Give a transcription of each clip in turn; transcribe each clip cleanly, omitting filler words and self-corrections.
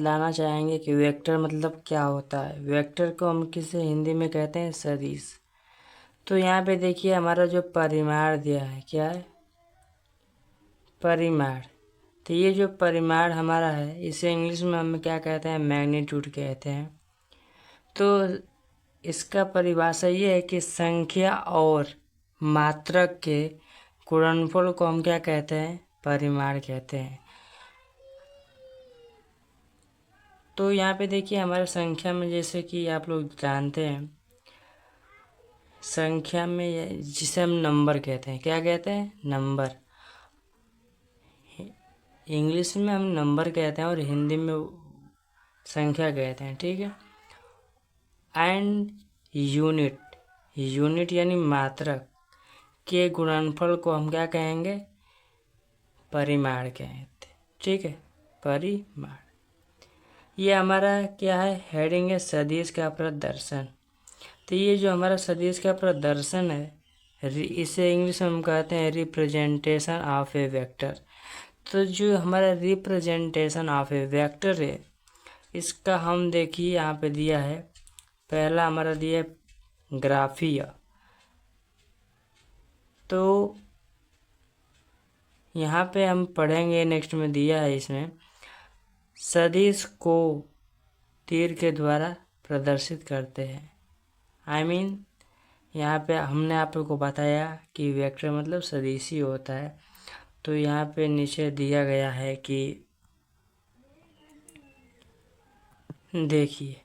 बताना चाहेंगे कि वेक्टर मतलब क्या होता है। वेक्टर को हम किसे हिंदी में कहते हैं सदिश। तो यहाँ पे देखिए हमारा जो परिमाण दिया है क्या है, परिमाण। तो ये जो परिमाण हमारा है इसे इंग्लिश में हम क्या कहते हैं, मैग्नीट्यूड कहते हैं। तो इसका परिभाषा ये है कि संख्या और मात्रक के गुणनफल को हम क्या कहते हैं, परिमाण कहते हैं। तो यहाँ पे देखिए हमारे संख्या में, जैसे कि आप लोग जानते हैं, संख्या में जिसे हम नंबर कहते हैं, क्या कहते हैं, नंबर। इंग्लिश में हम नंबर कहते हैं और हिंदी में संख्या कहते हैं, ठीक है। एंड यूनिट, यूनिट यानी मात्रक के गुणनफल को हम क्या कहेंगे, परिमाण कहते हैं, ठीक है, परिमाण। ये हमारा क्या है, हेडिंग है सदिश का प्रदर्शन। तो ये जो हमारा सदिश का प्रदर्शन है, इसे इंग्लिश में हम कहते हैं रिप्रेजेंटेशन ऑफ ए वेक्टर। तो जो हमारा रिप्रेजेंटेशन ऑफ ए वेक्टर है, इसका हम देखिए यहाँ पे दिया है, पहला हमारा दिया है ग्राफीय। तो यहाँ पे हम पढ़ेंगे, नेक्स्ट में दिया है इसमें, सदिश को तीर के द्वारा प्रदर्शित करते हैं। यहाँ पे हमने आप लोग को बताया कि वेक्टर मतलब सदिश ही होता है। तो यहाँ पे नीचे दिया गया है कि देखिए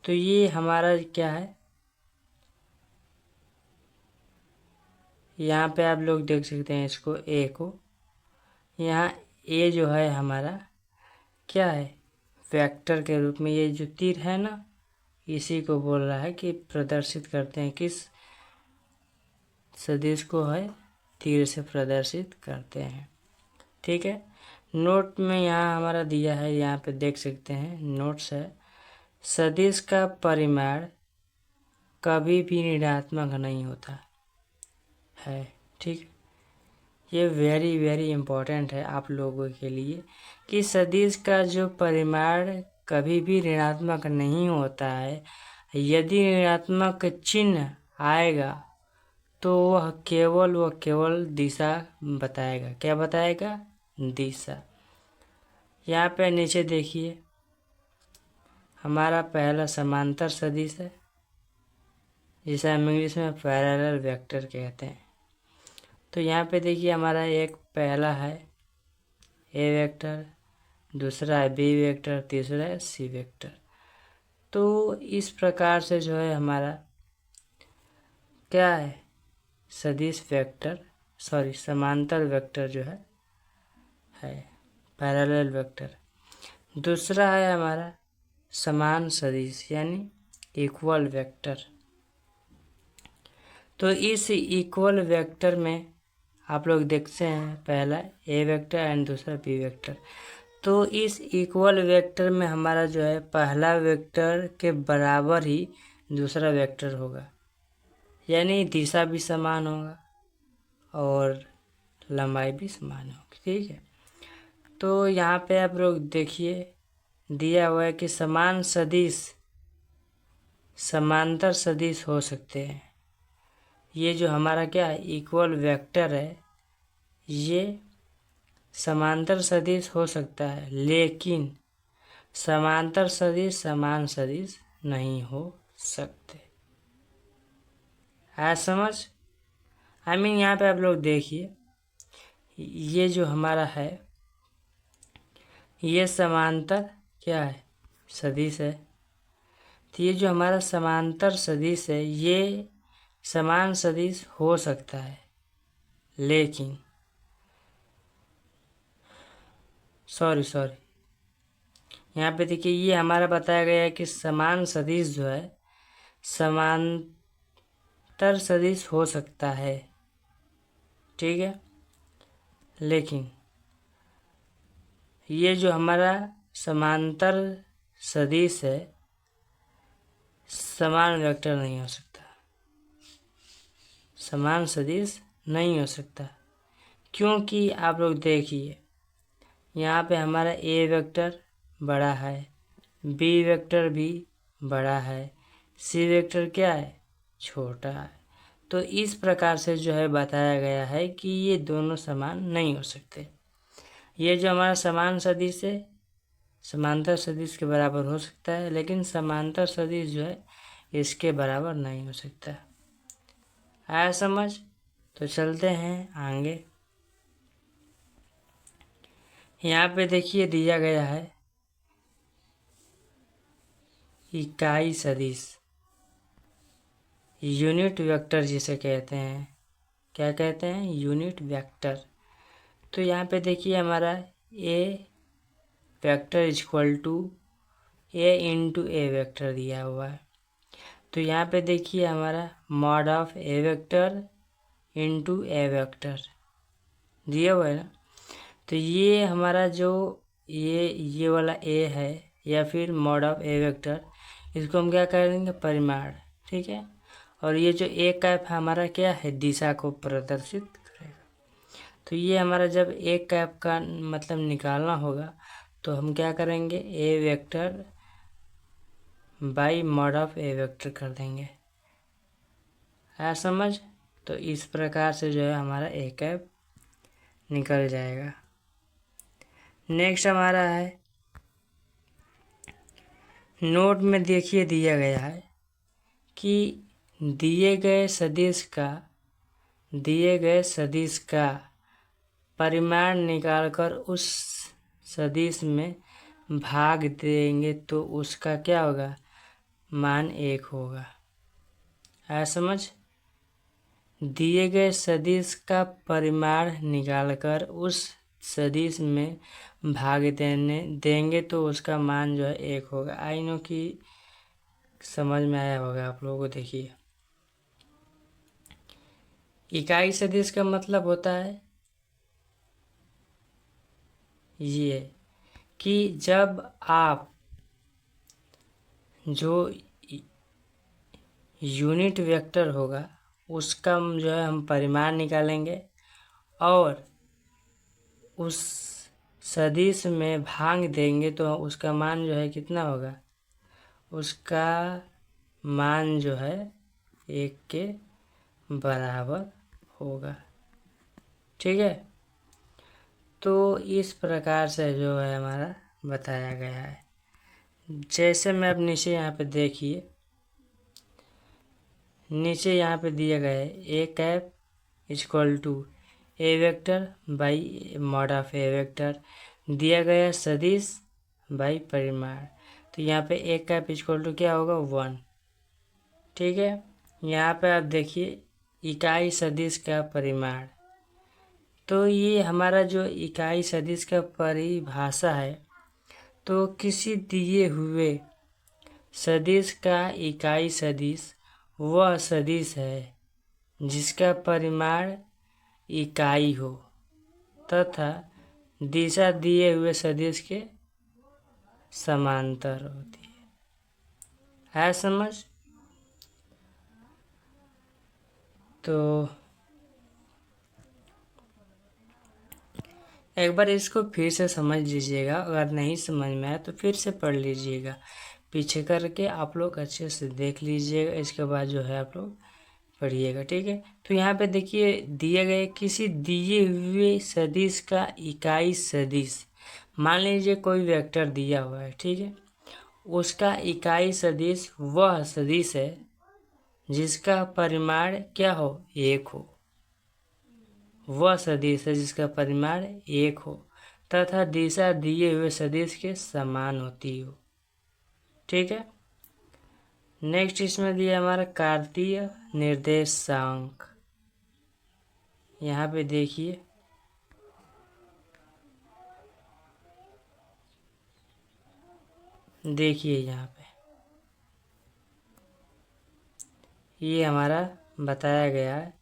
तो ये हमारा क्या है, यहाँ पे आप लोग देख सकते हैं इसको, ए को, यहाँ ए जो है हमारा क्या है, वेक्टर के रूप में ये जो तीर है ना, इसी को बोल रहा है कि प्रदर्शित करते हैं, किस सदिश को है, तीर से प्रदर्शित करते हैं, ठीक है। नोट में यहाँ हमारा दिया है, यहाँ पे देख सकते हैं, नोट्स है, सदिश का परिमाण कभी भी ऋणात्मक नहीं होता है, ठीक। ये वेरी वेरी इम्पोर्टेंट है आप लोगों के लिए कि सदिश का जो परिमाण कभी भी ऋणात्मक नहीं होता है। यदि ऋणात्मक चिन्ह आएगा तो वह केवल दिशा बताएगा, क्या बताएगा, दिशा। यहाँ पे नीचे देखिए हमारा पहला समांतर सदिश है, जिसे हम इंग्लिश में पैरेलल वेक्टर कहते हैं। तो यहाँ पे देखिए हमारा एक पहला है ए वेक्टर, दूसरा है बी वेक्टर, तीसरा है सी वेक्टर। तो इस प्रकार से जो है हमारा क्या है, सदिश वेक्टर, समांतर वेक्टर जो है पैरेलल वेक्टर। दूसरा है हमारा समान सदिश यानी इक्वल वेक्टर। तो इस इक्वल वेक्टर में आप लोग देखते हैं, पहला ए वेक्टर एंड दूसरा बी वेक्टर। तो इस इक्वल वेक्टर में हमारा जो है पहला वेक्टर के बराबर ही दूसरा वेक्टर होगा, यानी दिशा भी समान होगा और लंबाई भी समान होगी, ठीक है। तो यहाँ पे आप लोग देखिए दिया हुआ है कि समान सदिश समांतर सदिश हो सकते हैं। ये जो हमारा क्या है, इक्वल वेक्टर है, ये समांतर सदिश हो सकता है, लेकिन समांतर सदिश समान सदिश नहीं हो सकते। है समझ? यहाँ पे आप लोग देखिए, ये जो हमारा है ये समांतर क्या है, सदिश है। तो ये जो हमारा समांतर सदिश है ये समान सदिश हो सकता है, लेकिन सॉरी यहाँ पे देखिए ये हमारा बताया गया है कि समान सदिश जो है समांतर सदिश हो सकता है, ठीक है। लेकिन ये जो हमारा समांतर सदिश है समान वेक्टर नहीं हो सकता, समान सदिश नहीं हो सकता। क्योंकि आप लोग देखिए यहाँ पे हमारा ए वेक्टर बड़ा है, बी वेक्टर भी बड़ा है, सी वेक्टर क्या है, छोटा है। तो इस प्रकार से जो है बताया गया है कि ये दोनों समान नहीं हो सकते। ये जो हमारा समान सदिश है समांतर सदिश के बराबर हो सकता है, लेकिन समांतर सदिश जो है इसके बराबर नहीं हो सकता। आया समझ? तो चलते हैं आगे। यहाँ पे देखिए दिया गया है इकाई सदिश, यूनिट वेक्टर जिसे कहते हैं। क्या कहते हैं? Unit vector. तो यहाँ पे देखिए हमारा A vector equal to A into A vector दिया हुआ है। तो यहाँ पे देखिए हमारा mod of A vector into A vector दिया हुआ है ना। तो ये हमारा जो ये वाला ए है या फिर मॉड ऑफ ए वेक्टर, इसको हम क्या करेंगे? परिमाण। ठीक है। और ये जो ए कैप हमारा क्या है? दिशा को प्रदर्शित करेगा। तो ये हमारा जब ए कैप का मतलब निकालना होगा तो हम क्या करेंगे? A vector by mod of A vector कर देंगे। आया समझ? तो इस प्रकार से जो है हमारा ए कैप निकल जाएगा। नेक्स्ट हमारा है नोट में देखिए दिया गया है कि दिए गए सदिश का परिमाण निकालकर उस सदिश में भाग देंगे तो उसका क्या होगा? मान 1 होगा। आया समझ? दिए गए सदिश का परिमाण निकालकर उस सदिश में भाग देंगे तो उसका मान जो है 1 होगा। आई नो कि समझ में आया होगा आप लोगों को। देखिए इकाई सदिश का मतलब होता है ये कि जब आप जो यूनिट वेक्टर होगा उसका जो है हम परिमाण निकालेंगे और उस सदिश में भाग देंगे तो उसका मान जो है कितना होगा? उसका मान जो है 1 के बराबर होगा। ठीक है। तो इस प्रकार से जो है हमारा बताया गया है। जैसे मैं अब नीचे यहाँ पे देखिए, नीचे यहाँ पे दिया गया है A cap equal to A vector by mod of A vector, दिया गया सदिश बाई परिमाण। तो यहाँ पे ए कैप इक्वल टू क्या होगा? 1। ठीक है। यहाँ पे आप देखिए इकाई सदिश का परिमाण। तो ये हमारा जो इकाई सदिश का परिभाषा है, तो किसी दिए हुए सदिश का इकाई सदिश वह सदिश है जिसका परिमाण इकाई हो तथा दिशा दिए हुए सदिश के समांतर होती है समझ? तो एक बार इसको फिर से समझ लीजिएगा, अगर नहीं समझ में आया तो फिर से पढ़ लीजिएगा, पीछे करके आप लोग अच्छे से देख लीजिएगा, इसके बाद जो है आप लोग पढ़िएगा। ठीक है। तो यहाँ पे देखिए दिए गए किसी दिए हुए सदिश का इकाई सदिश, मान लीजिए कोई वेक्टर दिया हुआ है। ठीक है। उसका इकाई सदिश वह सदिश है जिसका परिमाण क्या हो? 1 हो। वह सदिश है जिसका परिमाण 1 हो तथा दिशा दिए हुए सदिश के समान होती हो। ठीक है। नेक्स्ट इसमें दिया हमारा कार्तीय निर्देशांक। यहाँ पे देखिए यहाँ पे ये हमारा बताया गया है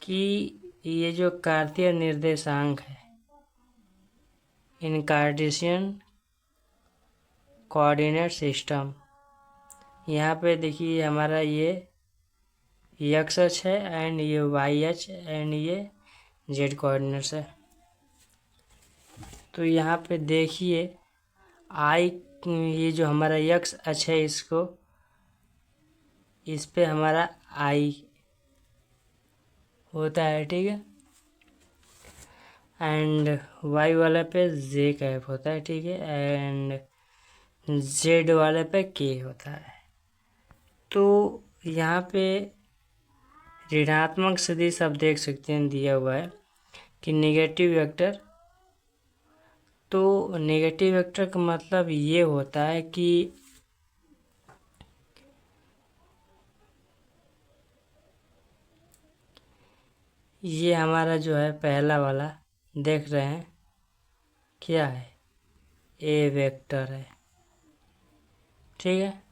कि ये जो कार्तीय निर्देशांक है इन कार्टेशियन कोऑर्डिनेट सिस्टम, यहाँ पे देखिए हमारा ये एक्स अक्ष है एंड ये वाई अक्ष एंड ये जेड कोऑर्डिनेट से। तो यहाँ पे देखिए आई, ये जो हमारा यक्स अक्ष है इसको, इस पे हमारा आई होता है, ठीक है, एंड वाई वाले पे जे कैप होता है, ठीक है, एंड जेड वाले पे के होता है। तो यहाँ पे ऋणात्मक सदिश आप देख सकते हैं दिया हुआ है कि नेगेटिव वेक्टर, तो नेगेटिव वेक्टर का मतलब ये होता है कि ये हमारा जो है पहला वाला देख रहे हैं क्या है, ए वेक्टर है, ठीक है,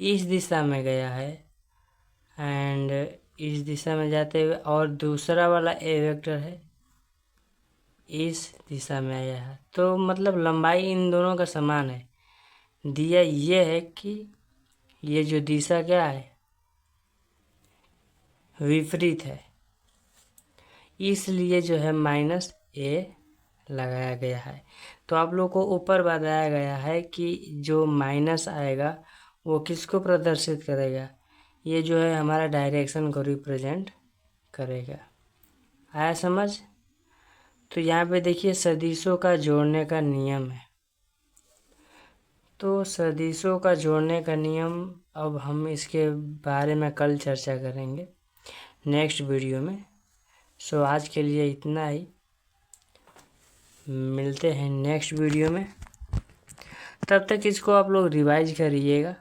इस दिशा में गया है एंड इस दिशा में जाते हुए, और दूसरा वाला ए वेक्टर है इस दिशा में आया है। तो मतलब लंबाई इन दोनों का समान है। दिया ये है कि ये जो दिशा क्या है, विपरीत है, इसलिए जो है माइनस ए लगाया गया है। तो आप लोग को ऊपर बताया गया है कि जो माइनस आएगा वो किसको प्रदर्शित करेगा, ये जो है हमारा डायरेक्शन को रिप्रेजेंट करेगा। आया समझ? तो यहाँ पे देखिए सदिशों का जोड़ने का नियम है। तो सदिशों का जोड़ने का नियम अब हम इसके बारे में कल चर्चा करेंगे नेक्स्ट वीडियो में। सो आज के लिए इतना ही, मिलते हैं नेक्स्ट वीडियो में। तब तक इसको आप लोग रिवाइज करिएगा।